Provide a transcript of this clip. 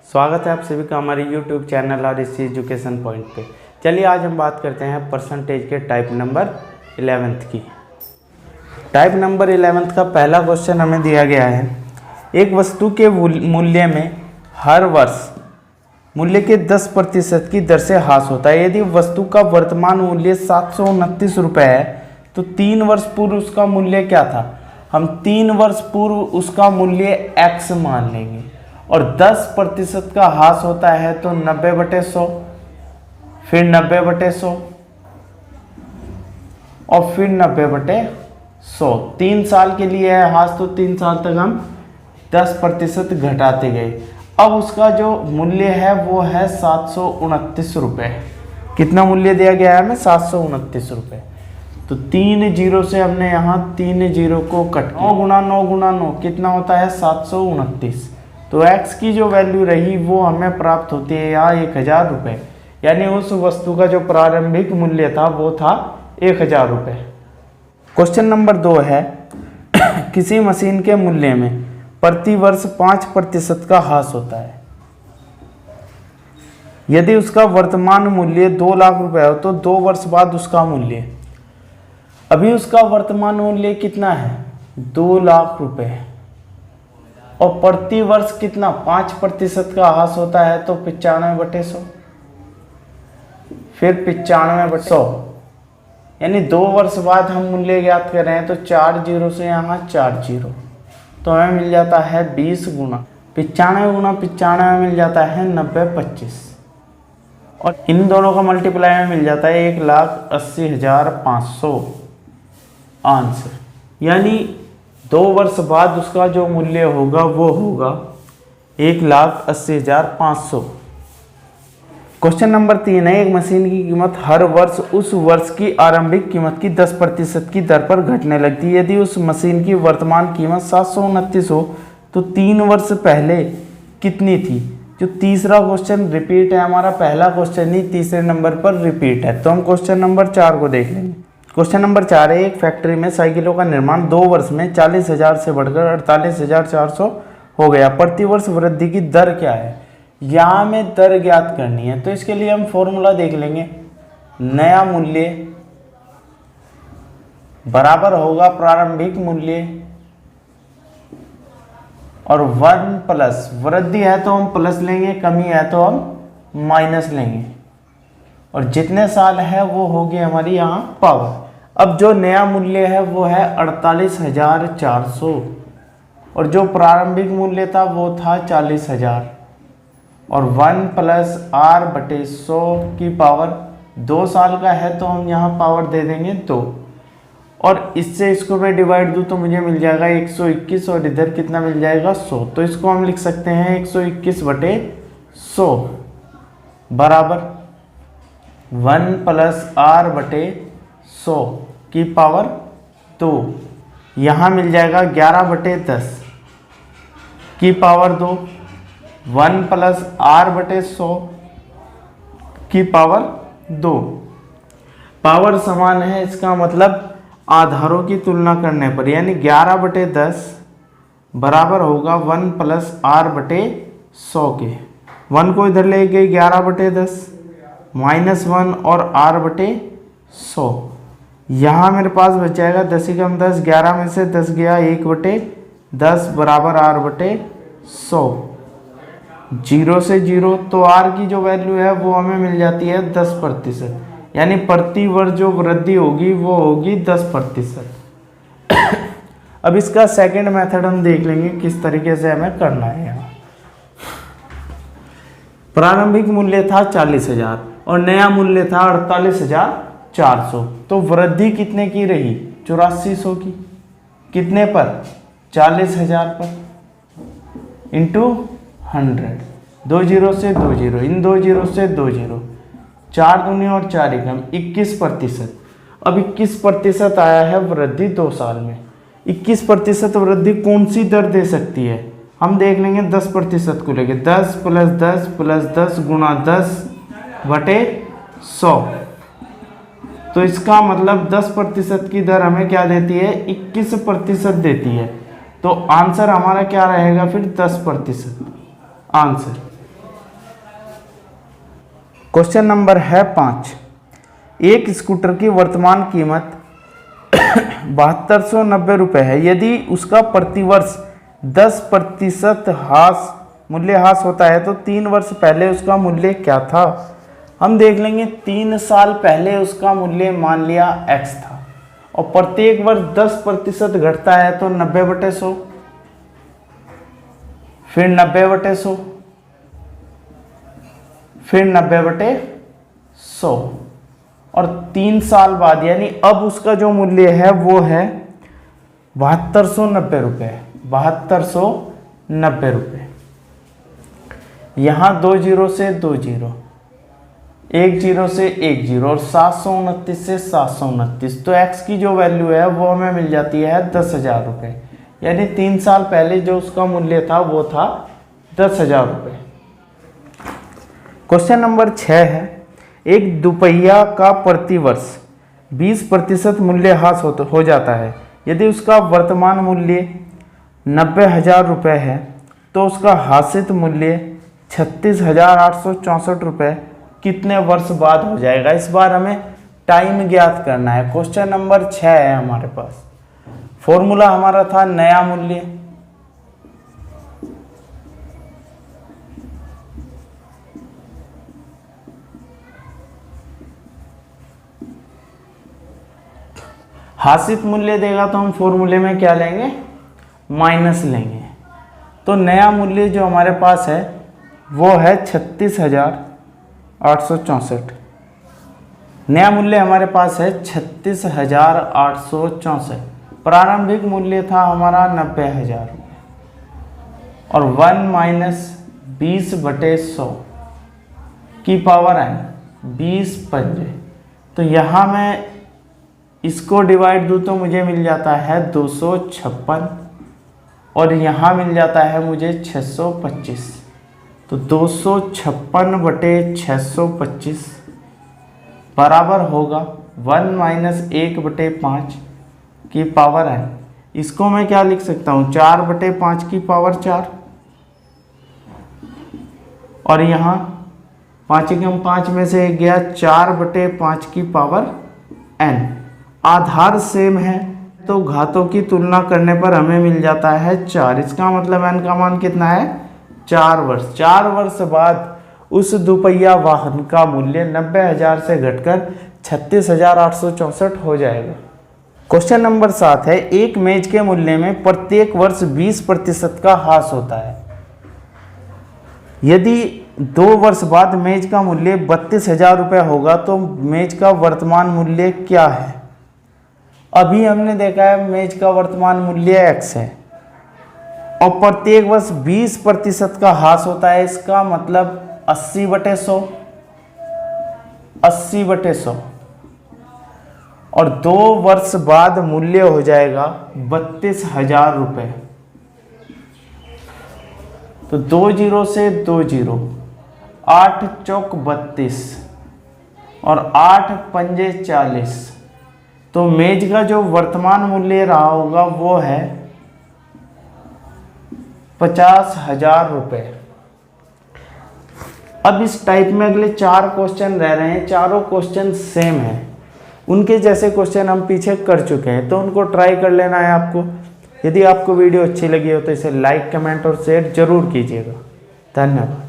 स्वागत है आप सभी का हमारे YouTube चैनल और इसी एजुकेशन पॉइंट पे। चलिए आज हम बात करते हैं परसेंटेज के टाइप नंबर 11th की। टाइप नंबर 11th का पहला क्वेश्चन हमें दिया गया है, एक वस्तु के मूल्य में हर वर्ष मूल्य के 10% की दर से ह्रास होता है। यदि वस्तु का वर्तमान मूल्य 729 रुपये है तो 3 वर्ष पूर्व उसका मूल्य क्या था? हम 3 वर्ष पूर्व उसका मूल्य x मान लेंगे और 10% का ह्रास होता है तो 90/100, फिर 90/100 और फिर 90/100। 3 साल के लिए है ह्रास तो 3 साल तक हम 10% घटाते गए। अब उसका जो मूल्य है वो है 729 रुपये। कितना मूल्य दिया गया है हमें? 729 रुपये। तो 3 जीरो से हमने यहाँ 3 जीरो को कट किया। 9 गुना 9 गुना 9 कितना होता है? 729। तो x की जो वैल्यू रही वो हमें प्राप्त होती है यहाँ 1000 रुपये, यानी उस वस्तु का जो प्रारंभिक मूल्य था वो था 1000 रुपये। क्वेश्चन नंबर 2 है, किसी मशीन के मूल्य में प्रति वर्ष 5% का ह्रास होता है। यदि उसका वर्तमान मूल्य 2 लाख रुपए हो तो 2 वर्ष बाद उसका मूल्य, अभी उसका वर्तमान मूल्य कितना है? 2 लाख रुपए और प्रति वर्ष कितना? 5% का ह्रास होता है तो 95/100, फिर 95/100, यानी 2 वर्ष बाद हम मूल्य ज्ञात कर रहे हैं तो 4 जीरो से यहाँ 4 जीरो, तो हमें मिल जाता है 20 गुना 95 गुना 95 मिल जाता है 90/25 और इन दोनों का मल्टीप्लाई में मिल जाता है 1,80,500 आंसर। यानी 2 वर्ष बाद उसका जो मूल्य होगा वो होगा 1,80,500। क्वेश्चन नंबर 3 है, एक मशीन की कीमत हर वर्ष उस वर्ष की आरंभिक कीमत की 10% की दर पर घटने लगती है। यदि उस मशीन की वर्तमान कीमत 729 हो तो 3 वर्ष पहले कितनी थी? जो तीसरा क्वेश्चन रिपीट है, हमारा पहला क्वेश्चन ही तीसरे नंबर पर रिपीट है। तो हम क्वेश्चन नंबर 4 को देख लेंगे। क्वेश्चन नंबर 4 है, एक फैक्ट्री में साइकिलों का निर्माण 2 वर्ष में 40,000 से बढ़कर 48,400 हो गया। प्रति वर्ष वृद्धि की दर क्या है? यहाँ हमें दर ज्ञात करनी है तो इसके लिए हम फॉर्मूला देख लेंगे। नया मूल्य बराबर होगा प्रारंभिक मूल्य और 1 प्लस, वृद्धि है तो हम प्लस लेंगे, कमी है तो हम माइनस लेंगे और जितने साल है वो होगी हमारी यहाँ पावर। अब जो नया मूल्य है वो है 48,400 और जो प्रारंभिक मूल्य था वो था 40,000 और 1 प्लस r/100 की पावर 2 साल का है तो हम यहाँ पावर दे देंगे 2 और इससे इसको मैं डिवाइड दूँ तो मुझे मिल जाएगा 121 और इधर कितना मिल जाएगा? 100। तो इसको हम लिख सकते हैं 121/100 बराबर 1 प्लस r/100 की पावर 2। यहाँ मिल जाएगा 11/10 की पावर 2, 1 प्लस r/100 की पावर 2। पावर समान है, इसका मतलब आधारों की तुलना करने पर, यानी 11/10 बराबर होगा 1 प्लस r/100 के। 1 को इधर ले गए 11/10 -1 और r/100, यहाँ मेरे पास बच जाएगा 10 × 10, 11 में से 10 गया 1/10 बराबर r/100। 0 से 0 तो r की जो वैल्यू है वो हमें मिल जाती है 10%, यानी प्रति वर्ष जो वृद्धि होगी वो होगी 10%। अब इसका सेकंड मेथड हम देख लेंगे किस तरीके से हमें करना है। यहाँ प्रारंभिक मूल्य था 40,000 और नया मूल्य था 48,400, तो वृद्धि कितने की रही? 8400 की। कितने पर? 40,000 पर इंटू 100। 2 जीरो से 2 जीरो, इन 2 जीरो से 2 जीरो, 4 दूनी और 4 एकम 21%। अब 21% आया है वृद्धि 2 साल में। 21% वृद्धि कौन सी दर दे सकती है? हम देख लेंगे 10% को लेके 10 + 10 + 10 गुणा 10/100। तो इसका मतलब 10% की दर हमें क्या देती है? 21% देती है। तो आंसर हमारा क्या रहेगा फिर? 10% आंसर। क्वेश्चन नंबर है 5। एक स्कूटर की वर्तमान कीमत 7290 रुपये है। यदि उसका प्रतिवर्ष 10% मूल्य ह्रास होता है तो 3 वर्ष पहले उसका मूल्य क्या था। हम देख लेंगे 3 साल पहले उसका मूल्य मान लिया x था और प्रत्येक वर्ष 10% घटता है तो 90/100, फिर 90/100, फिर 90/100 और 3 साल बाद यानी अब उसका जो मूल्य है वो है 7290 रुपये। 7290 रुपये। यहाँ 2 जीरो से 2 जीरो, 1 जीरो से 1 जीरो और 729 से 729, तो x की जो वैल्यू है वो हमें मिल जाती है 10,000 रुपये। यानी 3 साल पहले जो उसका मूल्य था वो था 10,000 रुपये। क्वेश्चन नंबर 6 है। एक दुपहिया का प्रतिवर्ष 20% मूल्य ह्रास हो जाता है। यदि उसका वर्तमान मूल्य 90,000 रुपये है तो उसका हासित मूल्य 36,864 रुपये कितने वर्ष बाद हो जाएगा। इस बार हमें टाइम ज्ञात करना है। क्वेश्चन नंबर 6 है हमारे पास। फॉर्मूला हमारा था नया मूल्य, हासित मूल्य देगा तो हम फॉर्मूले में क्या लेंगे, माइनस लेंगे। तो नया मूल्य जो हमारे पास है वो है 36,864। नया मूल्य हमारे पास है 36,864। प्रारंभिक मूल्य था हमारा 90,000 रुपये और 1 - 20/100 की पावर n 20 पंजे। तो यहाँ मैं इसको डिवाइड दूँ तो मुझे मिल जाता है 256 और यहाँ मिल जाता है मुझे 625। तो 256/625 बराबर होगा 1 - 1/5 की पावर n। इसको मैं क्या लिख सकता हूँ, 4/5 की पावर 4 और यहाँ 5 एकम 5 में से गया 4/5 की पावर n। आधार सेम है तो घातों की तुलना करने पर हमें मिल जाता है 4। इसका मतलब n का मान कितना है, 4 वर्ष। 4 वर्ष बाद उस दुपहिया वाहन का मूल्य 90,000 से घटकर 36,864 हो जाएगा। क्वेश्चन नंबर 7 है। एक मेज के मूल्य में प्रत्येक वर्ष 20% का ह्रास होता है। यदि 2 वर्ष बाद मेज का मूल्य 32,000 रुपये होगा तो मेज का वर्तमान मूल्य क्या है। अभी हमने देखा है मेज का वर्तमान मूल्य x है और प्रत्येक वर्ष 20% का ह्रास होता है। इसका मतलब 80/100, 80/100 और 2 वर्ष बाद मूल्य हो जाएगा 32,000 रुपये। तो 2 जीरो से 2 जीरो, 8 चौक 32 और 8 पंजे 40। तो मेज का जो वर्तमान मूल्य रहा होगा वो है 50,000 रुपये। अब इस टाइप में अगले 4 क्वेश्चन रह रहे हैं। चारों क्वेश्चन सेम हैं, उनके जैसे क्वेश्चन हम पीछे कर चुके हैं तो उनको ट्राई कर लेना है आपको। यदि आपको वीडियो अच्छी लगी हो तो इसे लाइक, कमेंट और शेयर जरूर कीजिएगा। धन्यवाद।